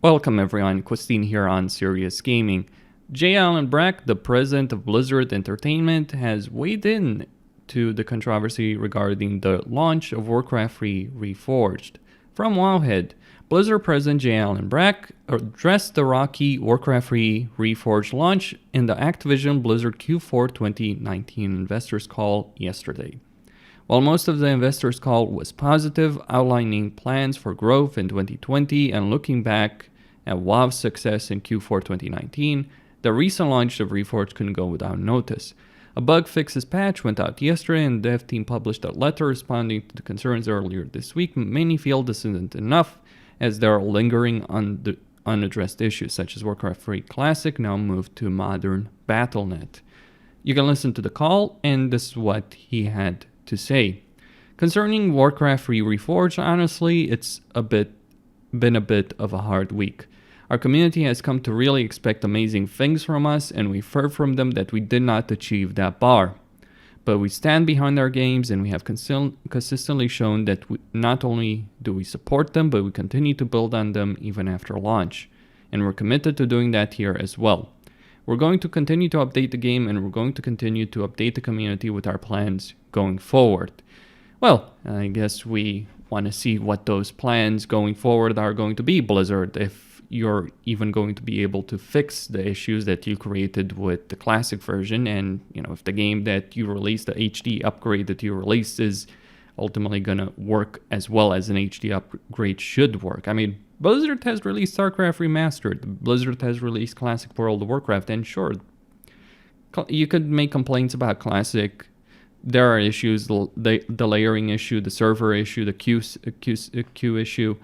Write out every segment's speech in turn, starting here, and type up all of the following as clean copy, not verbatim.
Welcome everyone, Christine here on Serious Gaming. J. Allen Brack, the president of Blizzard Entertainment, has weighed in to the controversy regarding the launch of Warcraft 3 Reforged. From Wowhead, Blizzard president J. Allen Brack addressed the rocky Warcraft 3 Reforged launch in the Activision Blizzard Q4 2019 investors call yesterday. While most of the investors' call was positive, outlining plans for growth in 2020 and looking back at WoW's success in Q4 2019, the recent launch of Reforged couldn't go without notice. A bug fixes patch went out yesterday, and the dev team published a letter responding to the concerns earlier this week. Many feel this isn't enough, as there are lingering unaddressed issues, such as Warcraft 3 Classic now moved to modern Battle.net. You can listen to the call, and this is what he had to say. Concerning Warcraft 3 Reforged, honestly, it's been a bit of a hard week. Our community has come to really expect amazing things from us, and we've heard from them that we did not achieve that bar. But we stand behind our games, and we have consistently shown that not only do we support them, but we continue to build on them even after launch. And we're committed to doing that here as well. We're going to continue to update the game, and we're going to continue to update the community with our plans going forward. Well, I guess we want to see what those plans going forward are going to be, Blizzard, if you're even going to be able to fix the issues that you created with the classic version, and if the game that you released, the HD upgrade that you released, is ultimately going to work as well as an HD upgrade should work. I mean, Blizzard has released StarCraft Remastered, Blizzard has released Classic World of Warcraft, and sure, you could make complaints about Classic. There are issues, the layering issue, the server issue, the queue issue,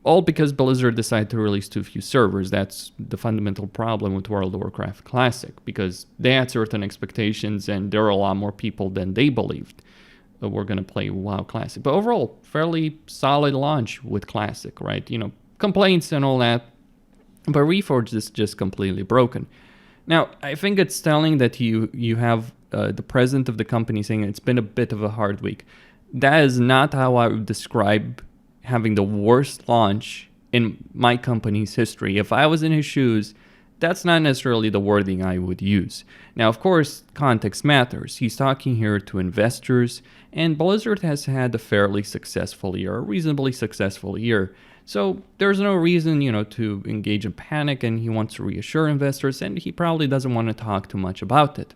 all because Blizzard decided to release too few servers. That's the fundamental problem with World of Warcraft Classic, because they had certain expectations and there are a lot more people than they believed that were going to play WoW Classic. But overall, fairly solid launch with Classic, right? Complaints and all that, but Reforged is just completely broken. Now, I think it's telling that you have the president of the company saying it's been a bit of a hard week. That is not how I would describe having the worst launch in my company's history. If I was in his shoes, that's not necessarily the wording I would use. Now, of course, context matters. He's talking here to investors, and Blizzard has had a fairly successful year, a reasonably successful year. So there's no reason, to engage in panic, and he wants to reassure investors, and he probably doesn't want to talk too much about it.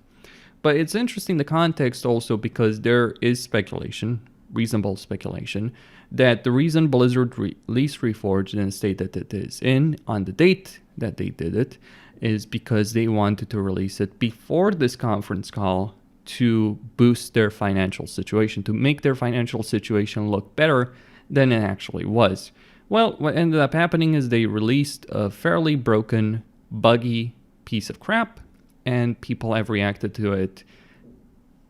But it's interesting, the context also, because there is speculation, reasonable speculation, that the reason Blizzard released Reforged in the state that it is in, on the date that they did it, is because they wanted to release it before this conference call to boost their financial situation, to make their financial situation look better than it actually was. Well, what ended up happening is they released a fairly broken, buggy piece of crap, and people have reacted to it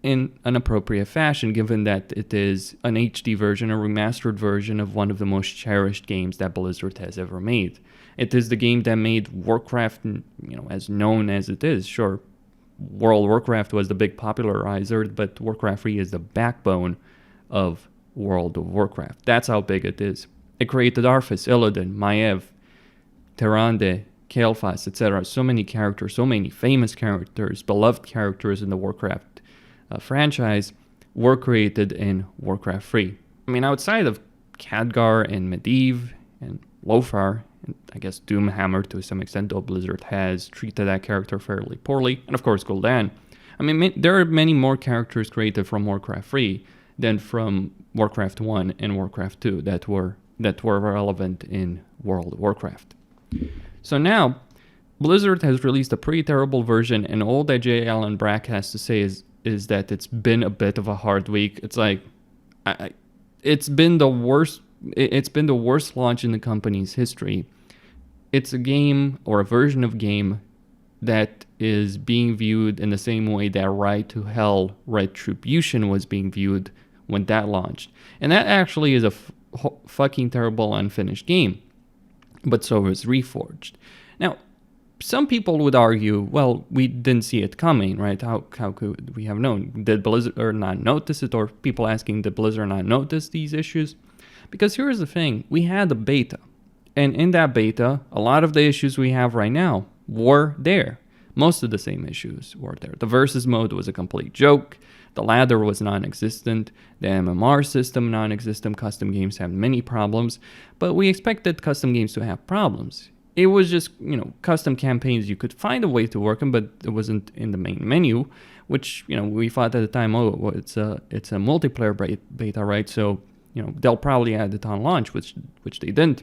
in an appropriate fashion, given that it is an HD version, a remastered version of one of the most cherished games that Blizzard has ever made. It is the game that made Warcraft, as known as it is. Sure, World of Warcraft was the big popularizer, but Warcraft 3 is the backbone of World of Warcraft. That's how big it is. It created Arthas, Illidan, Maiev, Tyrande, Kael'thas, etc. So many characters, so many famous characters, beloved characters in the Warcraft franchise were created in Warcraft 3. I mean, outside of Khadgar and Medivh and Lothar, and I guess Doomhammer to some extent, though Blizzard has treated that character fairly poorly, and of course Gul'dan. I mean, there are many more characters created from Warcraft 3 than from Warcraft 1 and Warcraft 2 that were relevant in World of Warcraft. So now, Blizzard has released a pretty terrible version, and all that J. Allen Brack has to say is that it's been a bit of a hard week. It's like, it's been the worst. It's been the worst launch in the company's history. It's a game, or a version of game, that is being viewed in the same way that Ride to Hell Retribution was being viewed when that launched. And that actually is a fucking terrible unfinished game. But so is Reforged. Now, some people would argue, well, we didn't see it coming, right? How could we have known? Did Blizzard not notice it? Or people asking, did Blizzard not notice these issues? Because here's the thing. We had a beta. And in that beta, a lot of the issues we have right now were there. Most of the same issues were there. The versus mode was a complete joke. The ladder was non-existent. The MMR system non-existent. Custom games have many problems. But we expected custom games to have problems. It was just, custom campaigns. You could find a way to work them, but it wasn't in the main menu, which, we thought at the time, it's a multiplayer beta, right? So, they'll probably add it on launch, which they didn't.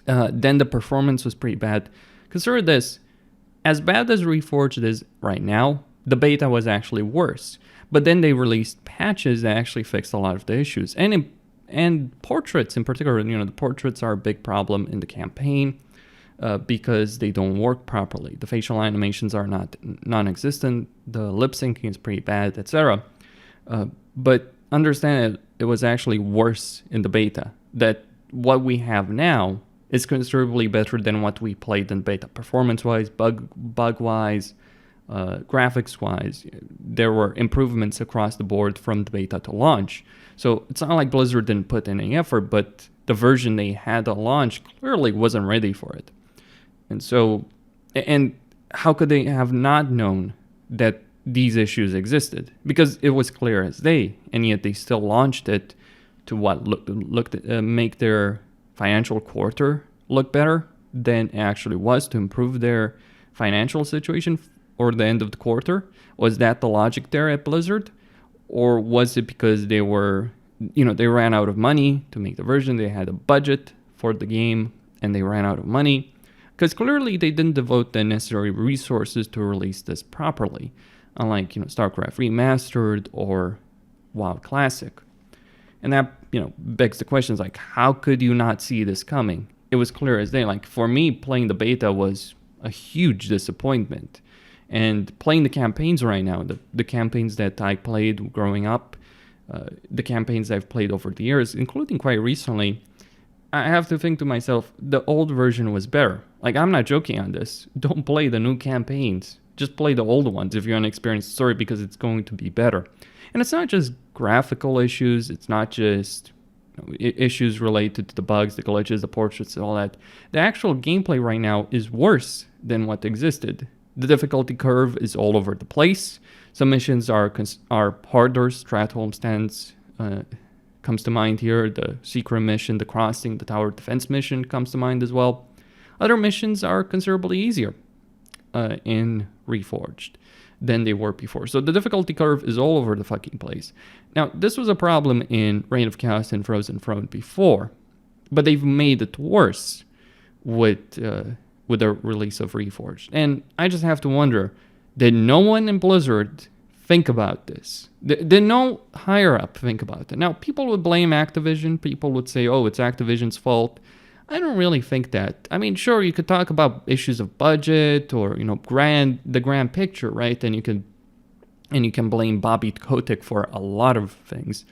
Then the performance was pretty bad. Consider this, as bad as Reforged is right now, the beta was actually worse. But then they released patches that actually fixed a lot of the issues. And portraits in particular, the portraits are a big problem in the campaign. Because they don't work properly. The facial animations are non-existent. The lip syncing is pretty bad, etc. But understand that it was actually worse in the beta. That what we have now is considerably better than what we played in beta. Performance-wise, bug-wise, graphics-wise, there were improvements across the board from the beta to launch. So it's not like Blizzard didn't put in any effort, but the version they had at launch clearly wasn't ready for it. And so, and how could they have not known that these issues existed? Because it was clear as day, and yet they still launched it to make their financial quarter look better than it actually was, to improve their financial situation or the end of the quarter. Was that the logic there at Blizzard? Or was it because they were, they ran out of money to make the version, they had a budget for the game, and they ran out of money? Because clearly they didn't devote the necessary resources to release this properly, unlike StarCraft Remastered or WoW Classic. And that begs the questions like, how could you not see this coming? It was clear as day. Like, for me, playing the beta was a huge disappointment, and playing the campaigns right now, the campaigns that I played growing up, the campaigns I've played over the years, including quite recently, I have to think to myself, the old version was better. Like, I'm not joking on this. Don't play the new campaigns. Just play the old ones if you're an experienced story, because it's going to be better. And it's not just graphical issues. It's not just issues related to the bugs, the glitches, the portraits, and all that. The actual gameplay right now is worse than what existed. The difficulty curve is all over the place. Some missions are harder. Stratholme stands comes to mind here. The secret mission, the crossing, the tower defense mission comes to mind as well. Other missions are considerably easier in Reforged than they were before. So the difficulty curve is all over the fucking place. Now, this was a problem in Reign of Chaos and Frozen Throne before, but they've made it worse with the release of Reforged. And I just have to wonder, did no one in Blizzard think about this? Did no higher up think about it? Now, people would blame Activision. People would say, oh, it's Activision's fault. I don't really think that. I mean, sure, you could talk about issues of budget or, the grand picture, right? And you can blame Bobby Kotick for a lot of things.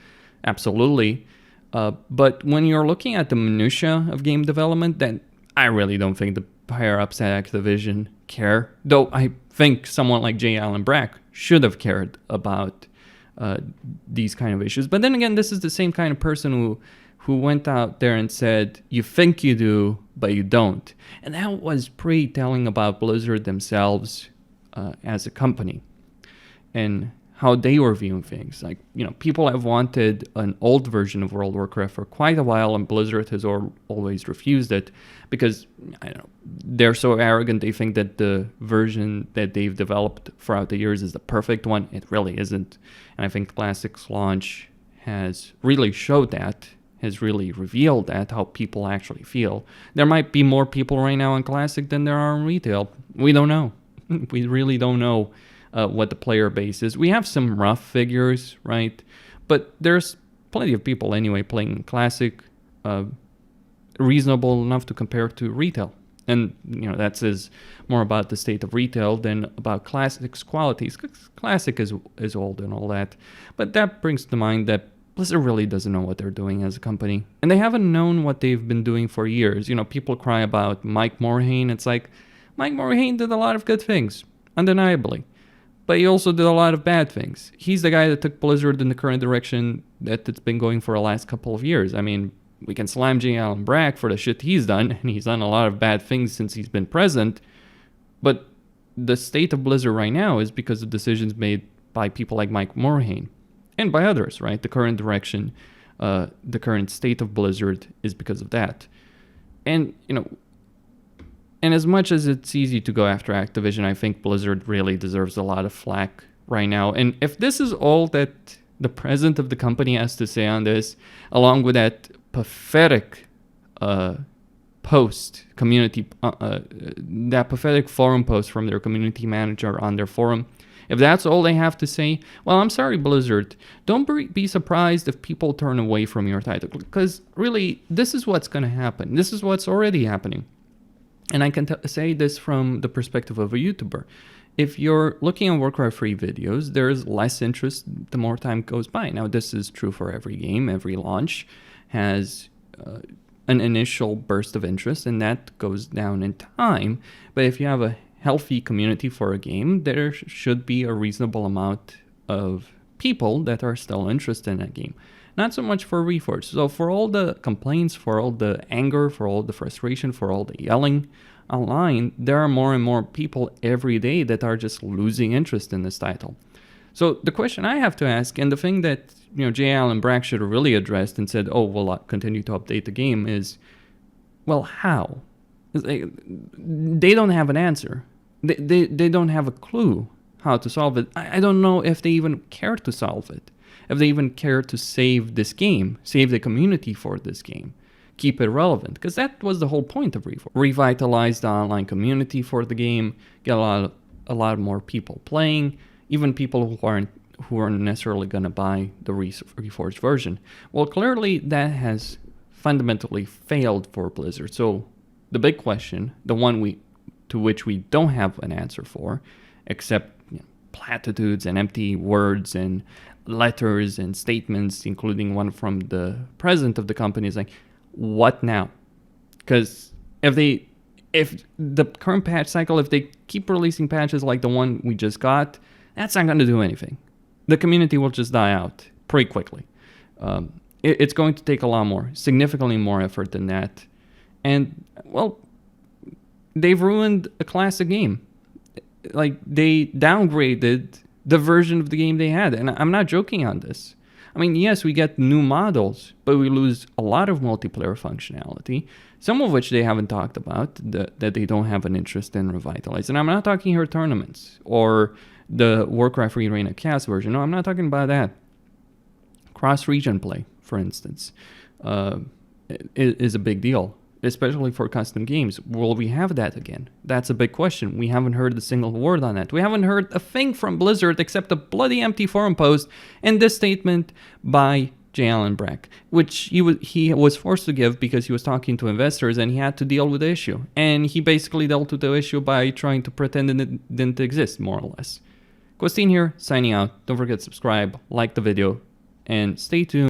Absolutely. But when you're looking at the minutia of game development, then I really don't think the higher ups at Activision care. Though I think someone like J. Allen Brack should have cared about these kind of issues. But then again, this is the same kind of person who went out there and said, you think you do, but you don't. And that was pretty telling about Blizzard themselves as a company and how they were viewing things. Like, people have wanted an old version of World of Warcraft for quite a while, and Blizzard has always refused it because, they're so arrogant. They think that the version that they've developed throughout the years is the perfect one. It really isn't. And I think Classic's launch has really showed that, has really revealed that, how people actually feel. There might be more people right now in Classic than there are in retail. We don't know. We really don't know what the player base is. We have some rough figures, right? But there's plenty of people anyway playing Classic, reasonable enough to compare to retail. And, that says more about the state of retail than about Classic's qualities. Classic is old and all that. But that brings to mind that Blizzard really doesn't know what they're doing as a company. And they haven't known what they've been doing for years. People cry about Mike Morhaime. It's like, Mike Morhaime did a lot of good things, undeniably. But he also did a lot of bad things. He's the guy that took Blizzard in the current direction that it's been going for the last couple of years. I mean, we can slam J. Allen Brack for the shit he's done, and he's done a lot of bad things since he's been present. But the state of Blizzard right now is because of decisions made by people like Mike Morhaime and by others, right? The current direction, the current state of Blizzard is because of that. And, and as much as it's easy to go after Activision, I think Blizzard really deserves a lot of flack right now. And if this is all that the president of the company has to say on this, along with that pathetic post, that pathetic forum post from their community manager on their forum, if that's all they have to say, well, I'm sorry, Blizzard. Don't be surprised if people turn away from your title, because really, this is what's going to happen. This is what's already happening. And I can say this from the perspective of a YouTuber. If you're looking at Warcraft 3 videos, there's less interest the more time goes by. Now, this is true for every game. Every launch has an initial burst of interest, and that goes down in time. But if you have a healthy community for a game, there should be a reasonable amount of people that are still interested in that game. Not so much for Reforged. So for all the complaints, for all the anger, for all the frustration, for all the yelling online, there are more and more people every day that are just losing interest in this title. So the question I have to ask, and the thing that J. Allen Brack should have really addressed and said, oh, well, I'll continue to update the game is, well, how? They don't have an answer. They don't have a clue how to solve it. I don't know if they even care to solve it. If they even care to save this game, save the community for this game, keep it relevant. Because that was the whole point of Reforged. Revitalize the online community for the game, get a lot more people playing, even people who aren't necessarily going to buy the Reforged version. Well, clearly that has fundamentally failed for Blizzard. So the big question, the one to which we don't have an answer for, except platitudes and empty words and letters and statements, including one from the president of the company, is like, what now? Because if the current patch cycle, if they keep releasing patches like the one we just got, that's not going to do anything. The community will just die out pretty quickly. It's going to take a lot more, significantly more effort than that. And, well, they've ruined a classic game. Like, they downgraded the version of the game they had. And I'm not joking on this. I mean, yes, we get new models, but we lose a lot of multiplayer functionality, some of which they haven't talked about, that they don't have an interest in revitalizing. And I'm not talking here tournaments or the Warcraft 3 Arena Cast version. No, I'm not talking about that. Cross-region play, for instance, is a big deal, especially for custom games. Will we have that again? That's a big question. We haven't heard a single word on that. We haven't heard a thing from Blizzard except a bloody empty forum post and this statement by J. Allen Brack, which he was forced to give because he was talking to investors and he had to deal with the issue. And he basically dealt with the issue by trying to pretend it didn't exist, more or less. Costin here, signing out. Don't forget to subscribe, like the video, and stay tuned.